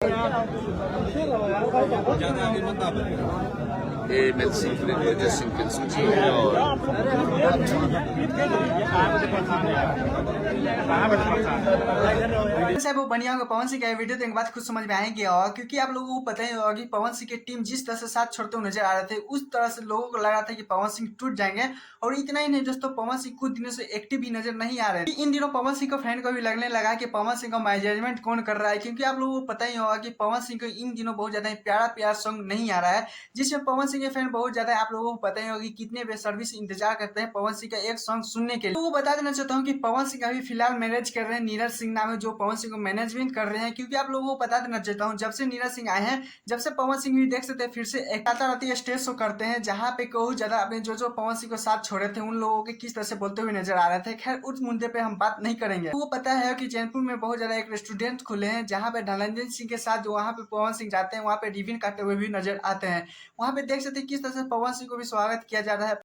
मैं सिंह ने सिंह के सूची साहब वो बनिया होगा पवन सिंह का वीडियो तो एक बात खुद समझ में आएंगे और क्योंकि आप लोगों को पता ही होगा कि पवन सिंह की टीम जिस तरह से साथ छोड़ते हुए नजर आ रहे थे उस तरह से लोगों को लग रहा था कि पवन सिंह टूट जाएंगे। और इतना ही नहीं दोस्तों, पवन सिंह कुछ दिनों से एक्टिव भी नजर नहीं आ रहे थे। इन दिनों पवन सिंह को फैन को भी लगने लगा कि पवन सिंह का मैनेजमेंट कौन कर रहा है, क्योंकि आप लोगों को पता ही होगा कि पवन सिंह को इन दिनों बहुत ज्यादा प्यारा प्यार सॉन्ग नहीं आ रहा है, जिसमें पवन सिंह के फैन बहुत ज्यादा आप लोगों को पता ही होगा कि कितने बेसब्री से इंतजार करते हैं पवन सिंह का एक सॉन्ग सुनने के लिए। तो वो बता देना चाहता हूँ कि पवन सिंह अभी फिलहाल मैनेज कर रहे हैं नीरज सिंह नाम है जो पवन सिंह को मैनेजमेंट कर रहे हैं। क्योंकि आप लोगों को बता देना चाहता हूँ जब से नीरज सिंह आए हैं, जब से पवन सिंह भी देख सकते हैं फिर से एक आता राती स्टेज शो करते हैं जहाँ पे बहुत ज्यादा अपने जो पवन सिंह को साथ छोड़े थे उन लोगों के किस तरह से बोलते हुए नजर आ रहे थे। खैर उस मुद्दे पे हम बात नहीं करेंगे। वो पता है कि जैनपुर में बहुत ज्यादा एक रेस्टोरेंट खुले हैं जहाँ पे धनंजय सिंह के साथ जो वहाँ पे पवन सिंह जाते हैं वहाँ पे रिविन काटते हुए भी नजर आते हैं। वहाँ पे देख सकते हैं किस तरह से पवन सिंह को भी स्वागत किया जा रहा है।